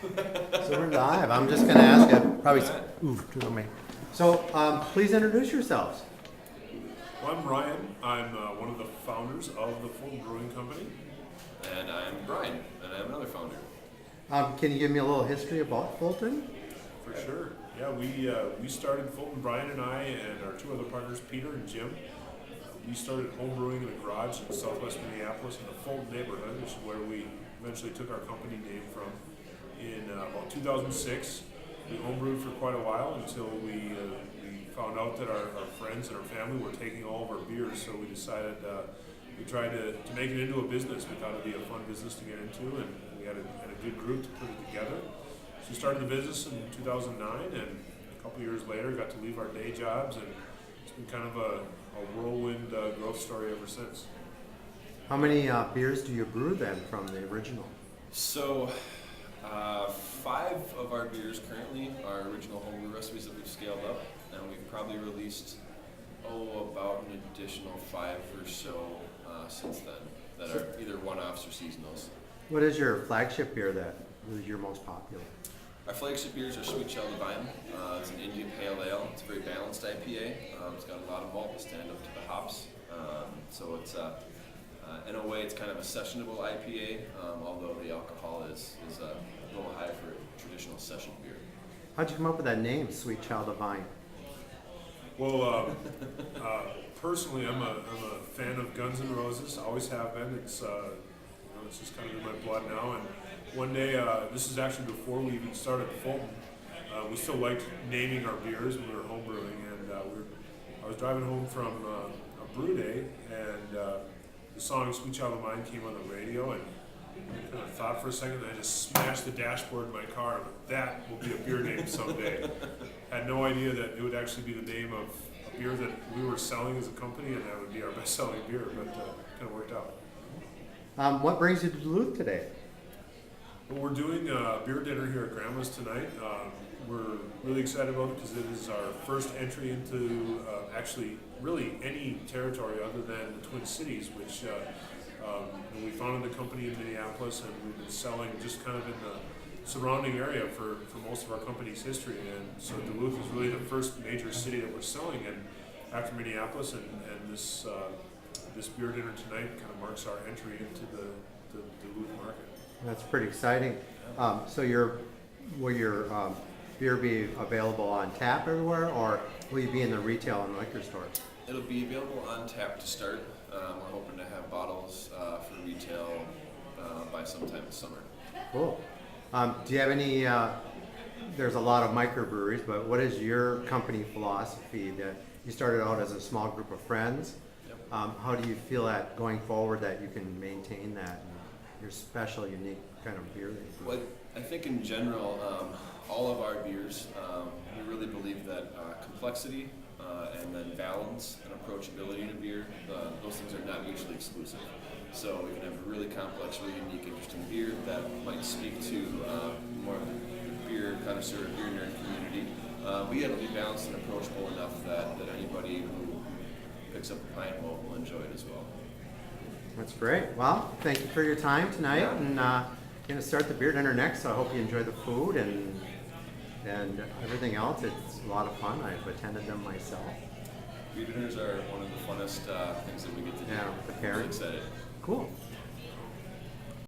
So we're live. I'm just going to ask you, probably, ooh, too low, me. So please introduce yourselves. Well, I'm Ryan. I'm one of the founders of the Fulton Brewing Company. And I'm Brian, and I'm another founder. Can you give me a little history about Fulton? For sure. Yeah, we started Fulton, Brian and I, and our two other partners, Peter and Jim. We started home brewing in a garage in southwest Minneapolis in the Fulton neighborhood, which is where we eventually took our company name from. In about 2006, we homebrewed for quite a while until we found out that our friends and our family were taking all of our beers, so we decided we tried to make it into a business. We thought it'd be a fun business to get into, and we had a good group to put it together. So we started the business in 2009, and a couple years later got to leave our day jobs, and it's been kind of a whirlwind growth story ever since. How many beers do you brew then from the original? So, 5 of our beers currently are original homebrew recipes that we've scaled up, and we've probably released, about an additional 5 or so since then that are either one-offs or seasonals. What is your flagship beer that is your most popular? Our flagship beers are Sweet Child Divine. It's an Indian Pale Ale. It's a very balanced IPA. It's got a lot of malt to stand up to the hops. So it's in a way, it's kind of a sessionable IPA, although the alcohol is a little high for a traditional session beer. How'd you come up with that name, Sweet Child Divine? Well, personally, I'm a fan of Guns N' Roses. Always have been. It's it's just kind of in my blood now. And one day, this is actually before we even started Fulton. We still liked naming our beers when we were home brewing, and I was driving home from a brew day, and the song "Sweet Child of Mine" came on the radio, and I kind of thought for a second, and I just smashed the dashboard in my car. That will be a beer name someday. Had no idea that it would actually be the name of a beer that we were selling as a company, and that would be our best-selling beer, but kind of worked out. What brings you to Duluth today? Well, we're doing a beer dinner here at Grandma's tonight. We're really excited about it because it is our first entry into actually really any territory other than the Twin Cities, which we founded the company in Minneapolis, and we've been selling just kind of in the surrounding area for most of our company's history. And so Duluth is really the first major city that we're selling in after Minneapolis, and this beer dinner tonight kind of marks our entry into the Duluth market. That's pretty exciting. So will your beer be available on tap everywhere, or will you be in the retail and liquor stores? It'll be available on tap to start. We're hoping to have bottles for retail by sometime this summer. Cool. Do you have any, there's a lot of microbreweries, but what is your company philosophy that you started out as a small group of friends? Yep. How do you feel that going forward that you can maintain that, your special, unique kind of beer that you brew? Well, I think in general, all of our beers, we really believe that complexity and then balance and approachability to beer, those things are not mutually exclusive. So we can have a really complex, really unique, interesting beer that might speak to more of the beer connoisseur, beer nerd community. But yet it'll be balanced and approachable enough that anybody who picks up a pint will enjoy it as well. That's great. Well, thank you for your time tonight, Yeah. and going to start the beer dinner next, so I hope you enjoy the food and everything else. It's a lot of fun. I've attended them myself. Beer dinners are one of the funnest things that we get to do. Yeah, the I'm really parents. excited. Cool.